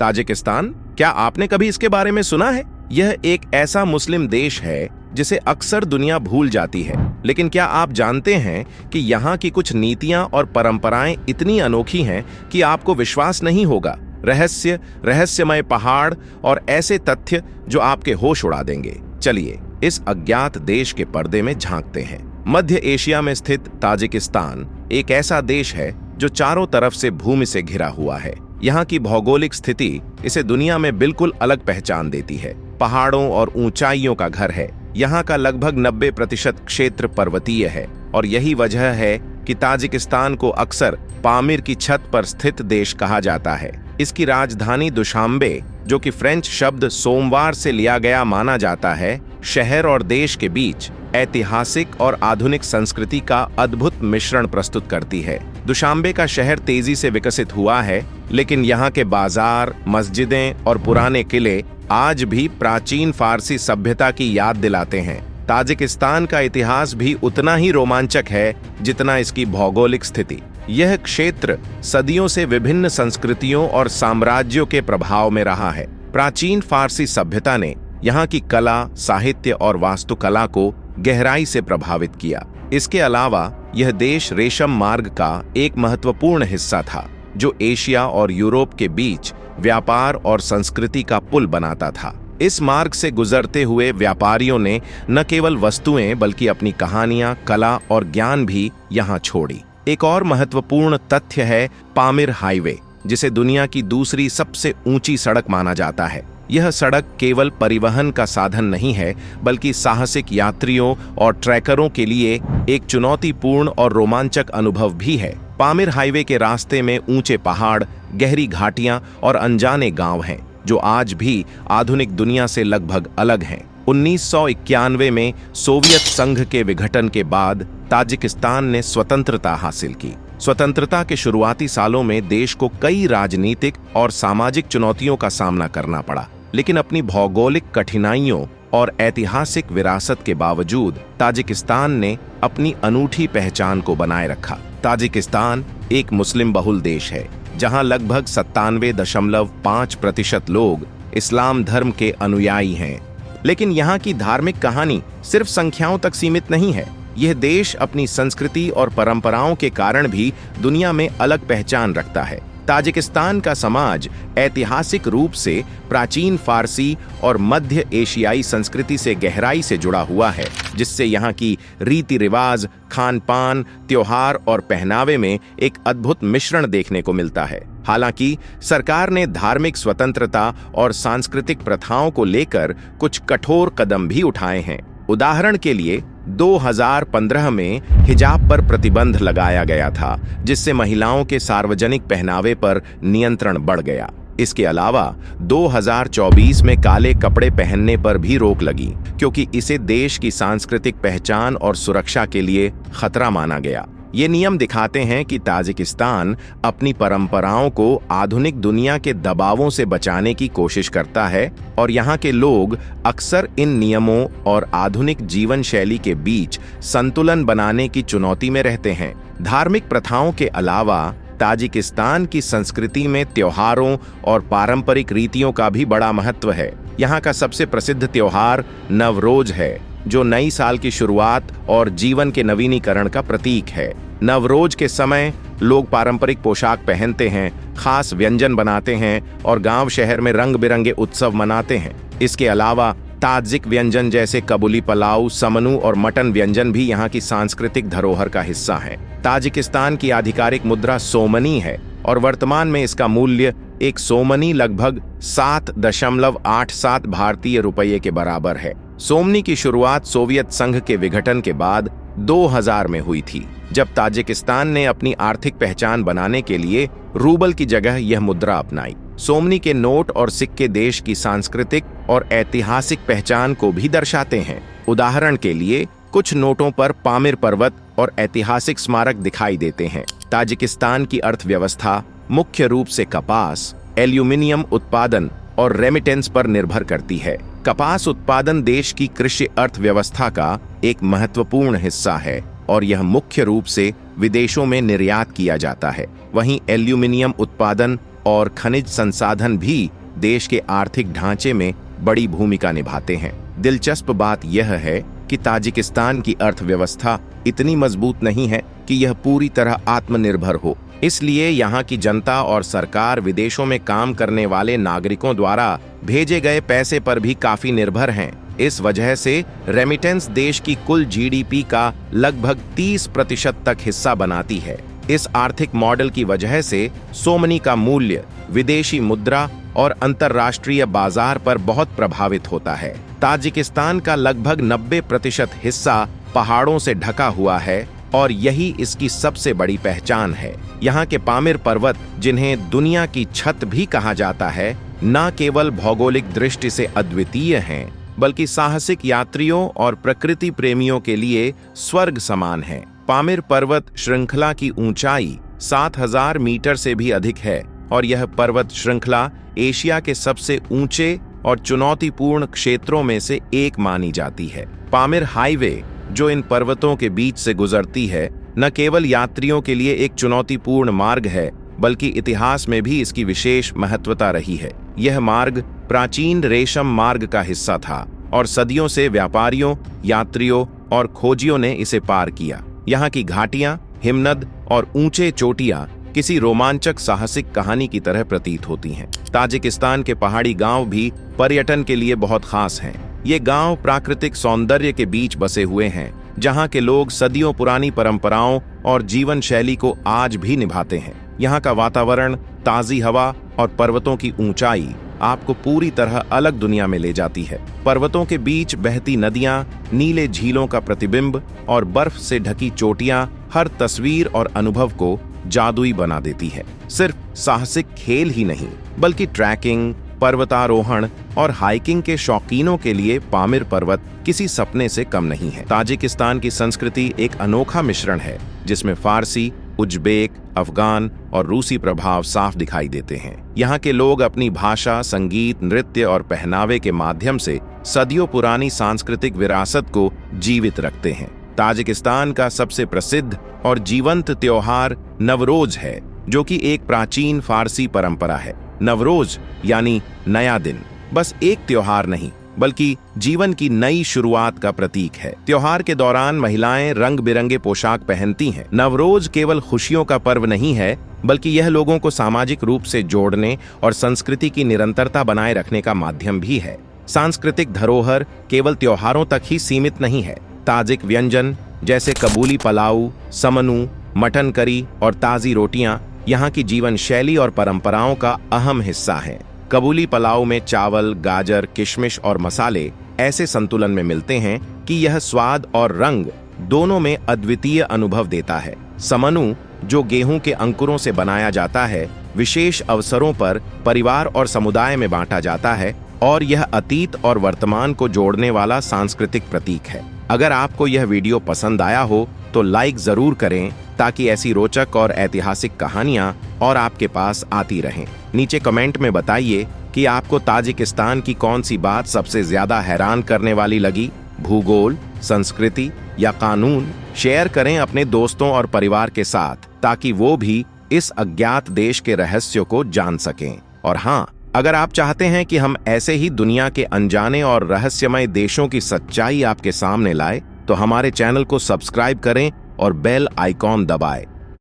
Tajikistan, क्या आपने कभी इसके बारे में सुना है? यह एक ऐसा मुस्लिम देश है जिसे अक्सर दुनिया भूल जाती है, लेकिन क्या आप जानते हैं कि यहाँ की कुछ नीतियाँ और परंपराएं इतनी अनोखी हैं कि आपको विश्वास नहीं होगा। रहस्यमय पहाड़ और ऐसे तथ्य जो आपके होश उड़ा देंगे। चलिए इस अज्ञात देश के पर्दे में झांकते हैं। मध्य एशिया में स्थित ताजिकिस्तान एक ऐसा देश है जो चारों तरफ से भूमि से घिरा हुआ है। यहाँ की भौगोलिक स्थिति इसे दुनिया में बिल्कुल अलग पहचान देती है। पहाड़ों और ऊंचाइयों का घर है। यहाँ का लगभग 90% क्षेत्र पर्वतीय है और यही वजह है कि ताजिकिस्तान को अक्सर पामीर की छत पर स्थित देश कहा जाता है। इसकी राजधानी दुशांबे, जो कि फ्रेंच शब्द सोमवार से लिया गया माना जाता है, शहर और देश के बीच ऐतिहासिक और आधुनिक संस्कृति का अद्भुत मिश्रण प्रस्तुत करती है। दुशांबे का शहर तेजी से विकसित हुआ है, लेकिन यहाँ के बाजार, मस्जिदें और पुराने किले आज भी प्राचीन फारसी सभ्यता की याद दिलाते हैं। ताजिकिस्तान का इतिहास भी उतना ही रोमांचक है जितना इसकी भौगोलिक स्थिति। यह क्षेत्र सदियों से विभिन्न संस्कृतियों और साम्राज्यों के प्रभाव में रहा है। प्राचीन फारसी सभ्यता ने यहाँ की कला, साहित्य और वास्तुकला को गहराई से प्रभावित किया। इसके अलावा यह देश रेशम मार्ग का एक महत्वपूर्ण हिस्सा था, जो एशिया और यूरोप के बीच व्यापार और संस्कृति का पुल बनाता था। इस मार्ग से गुजरते हुए व्यापारियों ने न केवल वस्तुएं बल्कि अपनी कहानियां, कला और ज्ञान भी यहाँ छोड़ी। एक और महत्वपूर्ण तथ्य है पामीर हाईवे, जिसे दुनिया की दूसरी सबसे ऊंची सड़क माना जाता है। यह सड़क केवल परिवहन का साधन नहीं है, बल्कि साहसिक यात्रियों और ट्रैकरों के लिए एक चुनौतीपूर्ण और रोमांचक अनुभव भी है। पामीर हाईवे के रास्ते में ऊंचे पहाड़, गहरी घाटियां और अनजाने गांव हैं, जो आज भी आधुनिक दुनिया से लगभग अलग हैं। 1991 में सोवियत संघ के विघटन के बाद ताजिकिस्तान ने स्वतंत्रता हासिल की। स्वतंत्रता के शुरुआती सालों में देश को कई राजनीतिक और सामाजिक चुनौतियों का सामना करना पड़ा, लेकिन अपनी भौगोलिक कठिनाइयों और ऐतिहासिक विरासत के बावजूद ताजिकिस्तान ने अपनी अनूठी पहचान को बनाए रखा। ताजिकिस्तान एक मुस्लिम बहुल देश है, जहां लगभग 97.5% लोग इस्लाम धर्म के अनुयायी हैं। लेकिन यहाँ की धार्मिक कहानी सिर्फ संख्याओं तक सीमित नहीं है। यह देश अपनी संस्कृति और परंपराओं के कारण भी दुनिया में अलग पहचान रखता है। ताजिकिस्तान का समाज ऐतिहासिक रूप से प्राचीन फारसी और मध्य एशियाई संस्कृति से गहराई से जुड़ा हुआ है, जिससे यहाँ की रीति रिवाज, खान पान, त्योहार और पहनावे में एक अद्भुत मिश्रण देखने को मिलता है। हालांकि सरकार ने धार्मिक स्वतंत्रता और सांस्कृतिक प्रथाओं को लेकर कुछ कठोर कदम भी उठाए हैं। उदाहरण के लिए 2015 में हिजाब पर प्रतिबंध लगाया गया था, जिससे महिलाओं के सार्वजनिक पहनावे पर नियंत्रण बढ़ गया। इसके अलावा 2024 में काले कपड़े पहनने पर भी रोक लगी, क्योंकि इसे देश की सांस्कृतिक पहचान और सुरक्षा के लिए खतरा माना गया। ये नियम दिखाते हैं कि ताजिकिस्तान अपनी परंपराओं को आधुनिक दुनिया के दबावों से बचाने की कोशिश करता है, और यहाँ के लोग अक्सर इन नियमों और आधुनिक जीवन शैली के बीच संतुलन बनाने की चुनौती में रहते हैं। धार्मिक प्रथाओं के अलावा ताजिकिस्तान की संस्कृति में त्योहारों और पारंपरिक रीतियों का भी बड़ा महत्व है। यहाँ का सबसे प्रसिद्ध त्योहार नवरोज है, जो नई साल की शुरुआत और जीवन के नवीनीकरण का प्रतीक है। नवरोज के समय लोग पारंपरिक पोशाक पहनते हैं, खास व्यंजन बनाते हैं और गांव शहर में रंग बिरंगे उत्सव मनाते हैं। इसके अलावा ताजिक व्यंजन जैसे कबूली पलाव, समनू और मटन व्यंजन भी यहाँ की सांस्कृतिक धरोहर का हिस्सा हैं। ताजिकिस्तान की आधिकारिक मुद्रा सोमनी है और वर्तमान में इसका मूल्य एक सोमनी लगभग 7.87 भारतीय रुपये के बराबर है। सोमनी की शुरुआत सोवियत संघ के विघटन के बाद 2000 में हुई थी, जब ताजिकिस्तान ने अपनी आर्थिक पहचान बनाने के लिए रूबल की जगह यह मुद्रा अपनाई। सोमनी के नोट और सिक्के देश की सांस्कृतिक और ऐतिहासिक पहचान को भी दर्शाते हैं। उदाहरण के लिए कुछ नोटों पर पामीर पर्वत और ऐतिहासिक स्मारक दिखाई देते हैं। ताजिकिस्तान की अर्थव्यवस्था मुख्य रूप से कपास, एल्यूमिनियम उत्पादन और रेमिटेंस पर निर्भर करती है। कपास उत्पादन देश की कृषि अर्थव्यवस्था का एक महत्वपूर्ण हिस्सा है और यह मुख्य रूप से विदेशों में निर्यात किया जाता है। वहीं एल्यूमिनियम उत्पादन और खनिज संसाधन भी देश के आर्थिक ढांचे में बड़ी भूमिका निभाते हैं। दिलचस्प बात यह है कि ताजिकिस्तान की अर्थव्यवस्था इतनी मजबूत नहीं है कि यह पूरी तरह आत्मनिर्भर हो। इसलिए यहाँ की जनता और सरकार विदेशों में काम करने वाले नागरिकों द्वारा भेजे गए पैसे पर भी काफी निर्भर हैं। इस वजह से रेमिटेंस देश की कुल जीडीपी का लगभग 30% तक हिस्सा बनाती है। इस आर्थिक मॉडल की वजह से सोमनी का मूल्य विदेशी मुद्रा और अंतर्राष्ट्रीय बाजार पर बहुत प्रभावित होता है। ताजिकिस्तान का लगभग 90% हिस्सा पहाड़ों से ढका हुआ है और यही इसकी सबसे बड़ी पहचान है। यहाँ के पामिर पर्वत, जिन्हें दुनिया की छत भी कहा जाता है, न केवल भौगोलिक दृष्टि से अद्वितीय हैं, बल्कि साहसिक यात्रियों और प्रकृति प्रेमियों के लिए स्वर्ग समान है। पामिर पर्वत श्रृंखला की ऊंचाई 7000 मीटर से भी अधिक है और यह पर्वत श्रृंखला एशिया के सबसे ऊंचे और चुनौतीपूर्ण क्षेत्रों में से एक मानी जाती है। पामिर हाईवे, जो इन पर्वतों के बीच से गुजरती है, न केवल यात्रियों के लिए एक चुनौतीपूर्ण मार्ग है, बल्कि इतिहास में भी इसकी विशेष महत्वता रही है। यह मार्ग प्राचीन रेशम मार्ग का हिस्सा था और सदियों से व्यापारियों, यात्रियों और खोजियों ने इसे पार किया। यहाँ की घाटियां, हिमनद और ऊंचे चोटियां किसी रोमांचक साहसिक कहानी की तरह प्रतीत होती हैं। ताजिकिस्तान के पहाड़ी गांव भी पर्यटन के लिए बहुत खास हैं। ये गांव प्राकृतिक सौंदर्य के बीच बसे हुए हैं, जहां के लोग सदियों पुरानी परंपराओं और जीवन शैली को आज भी निभाते हैं। यहाँ का वातावरण, ताजी हवा और पर्वतों की ऊंचाई आपको पूरी तरह अलग दुनिया में ले जाती है। पर्वतों के बीच बहती नदियां, नीले झीलों का प्रतिबिंब और बर्फ से ढकी चोटियां हर तस्वीर और अनुभव को जादुई बना देती है। सिर्फ साहसिक खेल ही नहीं, बल्कि ट्रैकिंग, पर्वतारोहण और हाइकिंग के शौकीनों के लिए पामिर पर्वत किसी सपने से कम नहीं है। ताजिकिस्तान की संस्कृति एक अनोखा मिश्रण है, जिसमें फारसी, उज्बेक, अफगान और रूसी प्रभाव साफ दिखाई देते हैं। यहाँ के लोग अपनी भाषा, संगीत, नृत्य और पहनावे के माध्यम से सदियों पुरानी सांस्कृतिक विरासत को जीवित रखते हैं। ताजिकिस्तान का सबसे प्रसिद्ध और जीवंत त्योहार नवरोज है, जो कि एक प्राचीन फारसी परंपरा है। नवरोज यानी नया दिन बस एक त्योहार नहीं, बल्कि जीवन की नई शुरुआत का प्रतीक है। त्योहार के दौरान महिलाएं रंग बिरंगे पोशाक पहनती हैं। नवरोज केवल खुशियों का पर्व नहीं है, बल्कि यह लोगों को सामाजिक रूप से जोड़ने और संस्कृति की निरंतरता बनाए रखने का माध्यम भी है। सांस्कृतिक धरोहर केवल त्योहारों तक ही सीमित नहीं है। ताजिक व्यंजन जैसे कबूली पलाऊ, समनू, मटन करी और ताजी रोटियां यहाँ की जीवन शैली और परंपराओं का अहम हिस्सा हैं। कबूली पलाऊ में चावल, गाजर, किशमिश और मसाले ऐसे संतुलन में मिलते हैं कि यह स्वाद और रंग दोनों में अद्वितीय अनुभव देता है। समनू, जो गेहूं के अंकुरों से बनाया जाता है, विशेष अवसरों पर परिवार और समुदाय में बांटा जाता है और यह अतीत और वर्तमान को जोड़ने वाला सांस्कृतिक प्रतीक है। अगर आपको यह वीडियो पसंद आया हो तो लाइक जरूर करें, ताकि ऐसी रोचक और ऐतिहासिक कहानियां और आपके पास आती रहें। नीचे कमेंट में बताइए कि आपको ताजिकिस्तान की कौन सी बात सबसे ज्यादा हैरान करने वाली लगी। भूगोल, संस्कृति या कानून शेयर करें अपने दोस्तों और परिवार के साथ, ताकि वो भी इस अज्ञात देश के रहस्यों को जान सकें। और हाँ, अगर आप चाहते हैं कि हम ऐसे ही दुनिया के अनजाने और रहस्यमय देशों की सच्चाई आपके सामने लाए, तो हमारे चैनल को सब्सक्राइब करें और बेल आइकॉन दबाएं।